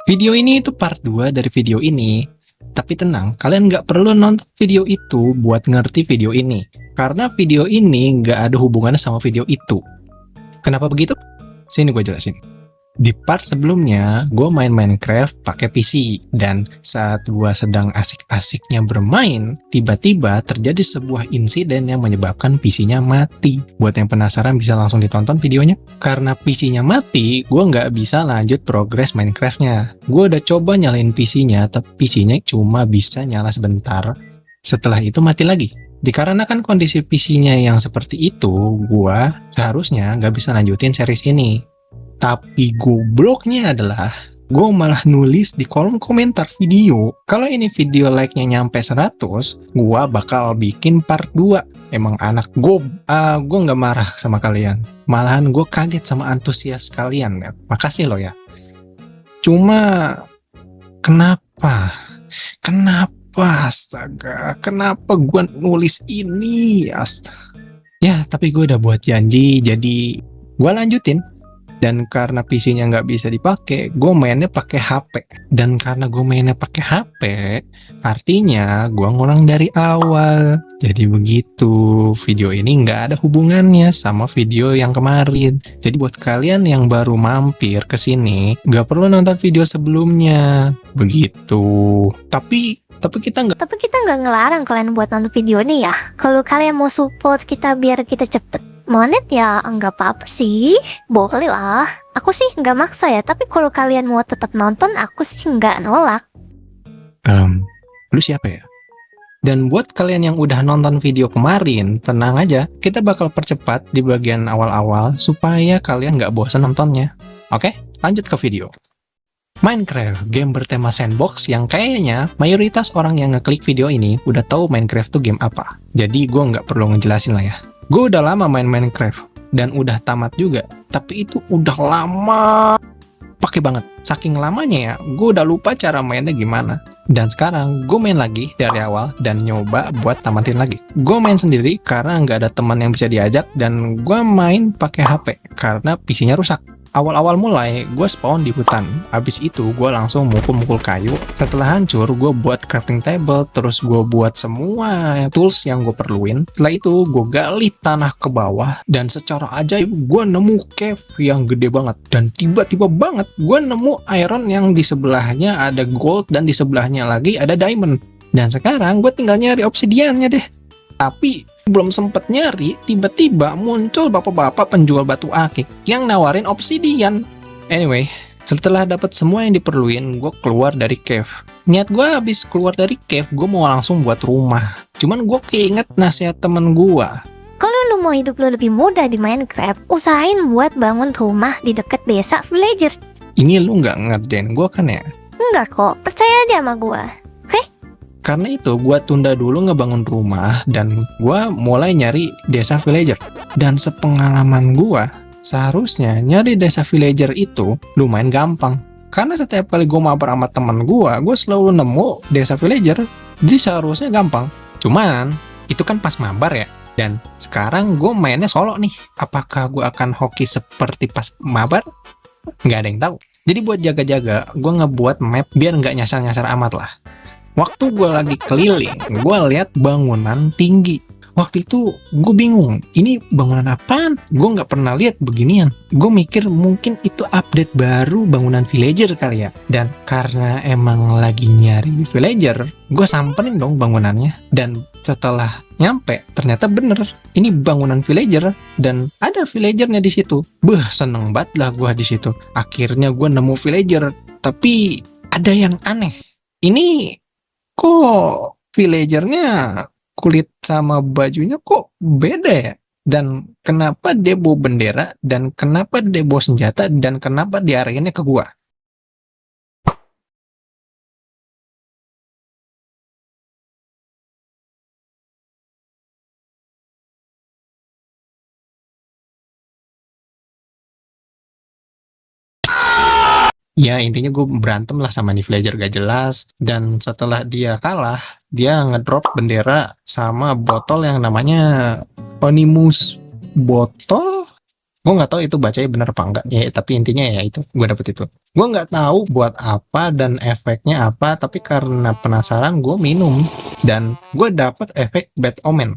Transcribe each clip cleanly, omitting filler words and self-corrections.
Video ini itu part 2 dari video ini. Tapi tenang, kalian nggak perlu nonton video itu buat ngerti video ini. Karena video ini nggak ada hubungannya sama video itu. Kenapa begitu? Sini gue jelasin. Di part sebelumnya, gue main Minecraft pakai PC. Dan saat gue sedang asik-asiknya bermain, tiba-tiba terjadi sebuah insiden yang menyebabkan PC-nya mati. Buat yang penasaran bisa langsung ditonton videonya. Karena PC-nya mati, gue nggak bisa lanjut progres Minecraft-nya. Gue udah coba nyalain PC-nya, tapi PC-nya cuma bisa nyala sebentar. Setelah itu mati lagi. Dikarenakan kondisi PC-nya yang seperti itu, gue seharusnya nggak bisa lanjutin series ini. Tapi gobloknya adalah gue malah nulis di kolom komentar video kalau ini video like-nya nyampe 100, gue bakal bikin part 2. Emang anak gue nggak marah sama kalian, malahan gue kaget sama antusias kalian ya. Makasih loh ya. Cuma kenapa astaga, kenapa gue nulis ini astaga. Ya tapi gue udah buat janji, jadi gue lanjutin. Dan karena PC-nya nggak bisa dipakai, gue mainnya pakai HP. Dan karena gue mainnya pakai HP, artinya gue ngulang dari awal. Jadi begitu, video ini nggak ada hubungannya sama video yang kemarin. Jadi buat kalian yang baru mampir ke sini, nggak perlu nonton video sebelumnya. Begitu. Tapi kita nggak ngelarang kalian buat nonton video ini ya. Kalau kalian mau support kita biar kita cepet monet ya nggak apa-apa sih, boleh lah. Aku sih nggak maksa ya, tapi kalau kalian mau tetap nonton, aku sih nggak nolak. Lu siapa ya? Dan buat kalian yang udah nonton video kemarin, tenang aja, kita bakal percepat di bagian awal-awal supaya kalian nggak bosan nontonnya. Oke, lanjut ke video. Minecraft, game bertema sandbox yang kayaknya mayoritas orang yang ngeklik video ini udah tahu Minecraft tuh game apa. Jadi gue nggak perlu ngejelasin lah ya. Gue udah lama main Minecraft dan udah tamat juga, tapi itu udah lama pakai banget. Saking lamanya ya, gue udah lupa cara mainnya gimana. Dan sekarang gue main lagi dari awal dan nyoba buat tamatin lagi. Gue main sendiri karena nggak ada teman yang bisa diajak, dan gue main pakai HP karena PC-nya rusak. Awal-awal mulai, gue spawn di hutan. Abis itu, gue langsung mukul-mukul kayu. Setelah hancur, gue buat crafting table. Terus gue buat semua tools yang gue perluin. Setelah itu, gue gali tanah ke bawah. Dan secara ajaib, gue nemu cave yang gede banget. Dan tiba-tiba banget, gue nemu iron yang di sebelahnya ada gold. Dan di sebelahnya lagi ada diamond. Dan sekarang, gue tinggal nyari obsidiannya deh. Tapi belum sempet nyari, tiba-tiba muncul bapak-bapak penjual batu akik yang nawarin obsidian. Anyway, setelah dapat semua yang diperluin, gue keluar dari cave. Niat gue habis keluar dari cave, gue mau langsung buat rumah. Cuman gue keinget nasihat temen gue. Kalau lu mau hidup lu lebih mudah di Minecraft, usahain buat bangun rumah di dekat desa villager. Ini lu nggak ngerjain gue kan ya? Enggak kok, percaya aja sama gue. Karena itu, gue tunda dulu ngebangun rumah dan gue mulai nyari desa villager. Dan sepengalaman gue, seharusnya nyari desa villager itu lumayan gampang. Karena setiap kali gue mabar sama temen gue selalu nemu desa villager. Jadi seharusnya gampang. Cuman, itu kan pas mabar ya. Dan sekarang gue mainnya solo nih. Apakah gue akan hoki seperti pas mabar? Nggak ada yang tahu. Jadi buat jaga-jaga, gue ngebuat map biar nggak nyasar-nyasar amat lah. Waktu gue lagi keliling, gue lihat bangunan tinggi. Waktu itu gue bingung, ini bangunan apaan? Gue nggak pernah lihat beginian. Gue mikir mungkin itu update baru bangunan villager kali ya. Dan karena emang lagi nyari villager, gue samperin dong bangunannya. Dan setelah nyampe, ternyata bener, ini bangunan villager dan ada villagernya di situ. Seneng banget lah gue di situ. Akhirnya gue nemu villager, tapi ada yang aneh. Ini kok villagernya kulit sama bajunya kok beda ya? Dan kenapa dia bawa bendera? Dan kenapa dia bawa senjata? Dan kenapa diarahinnya ke gua? Ya intinya gue berantem lah sama nih villager gak jelas. Dan setelah dia kalah, dia ngedrop bendera sama botol yang namanya Onimus botol. Gue nggak tahu itu bacanya bener apa enggak ya, tapi intinya ya itu gue dapet itu. Gue nggak tahu buat apa dan efeknya apa, tapi karena penasaran gue minum dan gue dapet efek bad omen.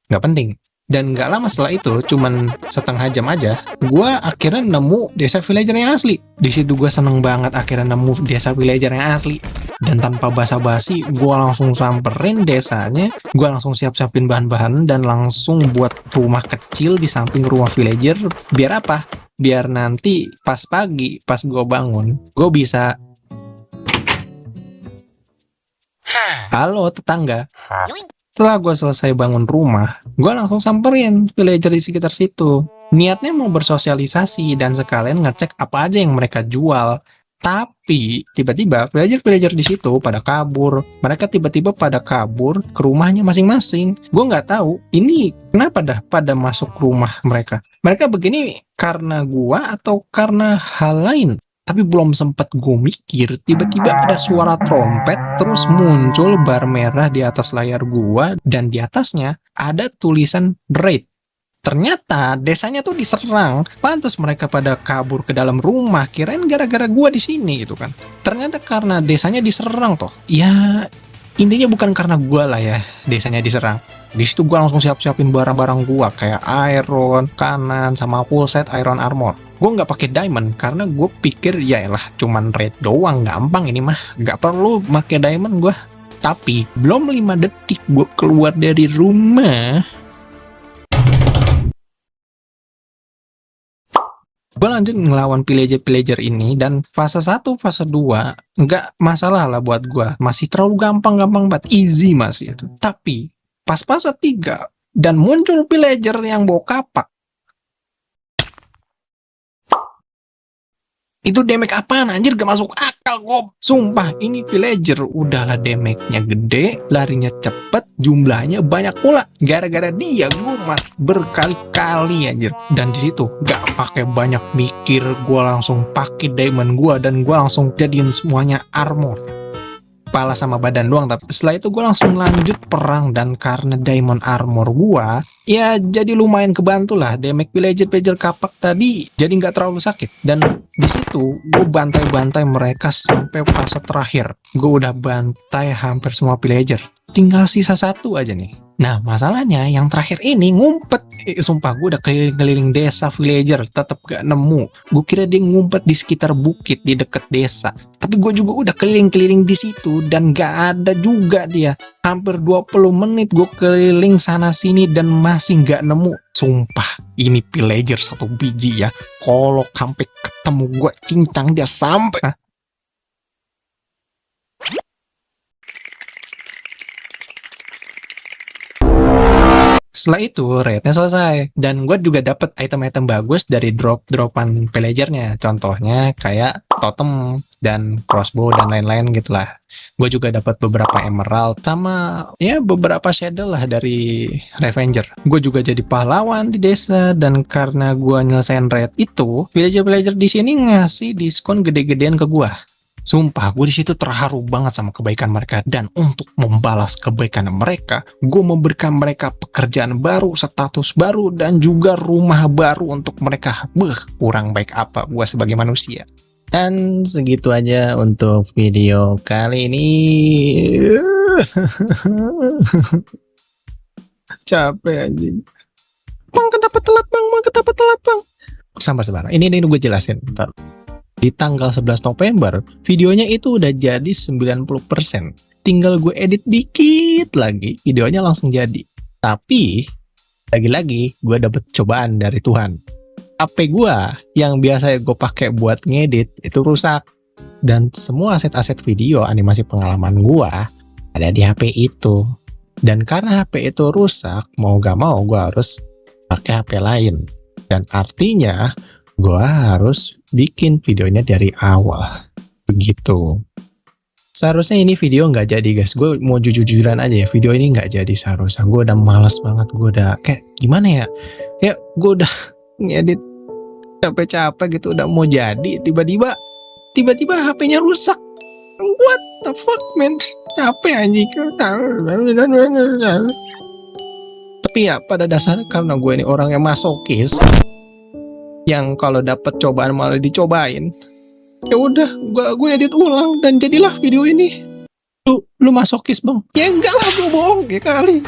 Nggak penting. Dan nggak lama setelah itu, cuman setengah jam aja, gue akhirnya nemu desa villager yang asli. Di situ gue seneng banget akhirnya nemu desa villager yang asli. Dan tanpa basa-basi, gue langsung samperin desanya, gue langsung siap-siapin bahan-bahan dan langsung buat rumah kecil di samping rumah villager. Biar apa? Biar nanti pas pagi, pas gue bangun, gue bisa, halo tetangga. Setelah gue selesai bangun rumah, gue langsung samperin villager di sekitar situ. Niatnya mau bersosialisasi dan sekalian ngecek apa aja yang mereka jual. Tapi tiba-tiba villager-villager di situ pada kabur. Mereka tiba-tiba pada kabur ke rumahnya masing-masing. Gue nggak tahu ini kenapa dah pada masuk rumah mereka. Mereka begini karena gue atau karena hal lain. Tapi belum sempat gue mikir, tiba-tiba ada suara trompet, terus muncul bar merah di atas layar gua, dan di atasnya ada tulisan raid. Ternyata desanya tuh diserang, pantas mereka pada kabur ke dalam rumah, kirain gara-gara gua di sini gitu kan. Ternyata karena desanya diserang toh. Ya intinya bukan karena gua lah ya desanya diserang. Di situ gua langsung siap-siapin barang-barang gua kayak iron, kanan, sama full set iron armor. Gue nggak pakai diamond karena gue pikir ya elah cuman red doang, gampang ini mah, nggak perlu pakai diamond gue. Tapi belum 5 detik gue keluar dari rumah, gue lanjut ngelawan pillager-pillager ini, dan fase 1, fase 2 nggak masalah lah buat gue, masih terlalu gampang banget, easy masih itu. Tapi pas fase 3 dan muncul pillager yang bawa kapak, itu damage apaan anjir, gak masuk akal gue. Sumpah ini villager udahlah damage-nya gede, larinya cepet, jumlahnya banyak pula. Gara-gara dia gue mati berkali-kali anjir. Dan di situ gak pakai banyak mikir, gue langsung pakai diamond gue dan gue langsung jadiin semuanya armor. Kepala sama badan doang, tapi setelah itu gue langsung lanjut perang, dan karena diamond armor gue ya jadi lumayan kebantu lah. Damage villager kapak tadi jadi nggak terlalu sakit, dan di situ gue bantai-bantai mereka sampai fase terakhir. Gue udah bantai hampir semua villager, tinggal sisa 1 aja nih. Nah masalahnya yang terakhir ini ngumpet. Sumpah gue udah keliling-keliling desa villager tetap gak nemu. Gue kira dia ngumpet di sekitar bukit di deket desa, tapi gue juga udah keliling-keliling di situ dan gak ada juga dia. Hampir 20 menit gue keliling sana sini dan masih gak nemu. Sumpah ini villager 1 biji ya, kalau sampai ketemu gue cincang dia sampai. Setelah itu raidnya selesai, dan gue juga dapet item-item bagus dari drop-dropan villagernya. Contohnya kayak totem dan crossbow dan lain-lain gitulah. Gue juga dapat beberapa emerald sama ya beberapa shadow lah dari Revenger. Gue juga jadi pahlawan di desa, dan karena gue nyelesain raid itu, villager-villager di sini ngasih diskon gede-gedean ke gue. Sumpah, gue di situ terharu banget sama kebaikan mereka, dan untuk membalas kebaikan mereka, gue memberikan mereka pekerjaan baru, status baru, dan juga rumah baru untuk mereka. Kurang baik apa gue sebagai manusia. Dan segitu aja untuk video kali ini. Capek anjing. Bang, kenapa telat bang? Sabar. Ini gue jelasin. Bentar. Di tanggal 11 November, videonya itu udah jadi 90%. Tinggal gue edit dikit lagi, videonya langsung jadi. Tapi, lagi-lagi gue dapet cobaan dari Tuhan. HP gue yang biasa gue pakai buat ngedit itu rusak. Dan semua aset-aset video animasi pengalaman gue ada di HP itu. Dan karena HP itu rusak, mau gak mau gue harus pakai HP lain. Dan artinya, gue harus bikin videonya dari awal. Begitu. Seharusnya ini video nggak jadi guys. Gue mau jujur-jujuran aja ya. Video ini nggak jadi seharusnya. Gue udah males banget. Gue udah kayak gimana ya. Ya gue udah ngedit capek-capek gitu. Udah mau jadi. Tiba-tiba HP-nya rusak. What the fuck man. Capek anjing. Tapi ya pada dasarnya karena gue ini orang yang masokis, yang kalau dapat cobaan malah dicobain. Ya udah, gue edit ulang dan jadilah video ini. Lu masokis bang? Ya enggak lah, gue bohong ya kali.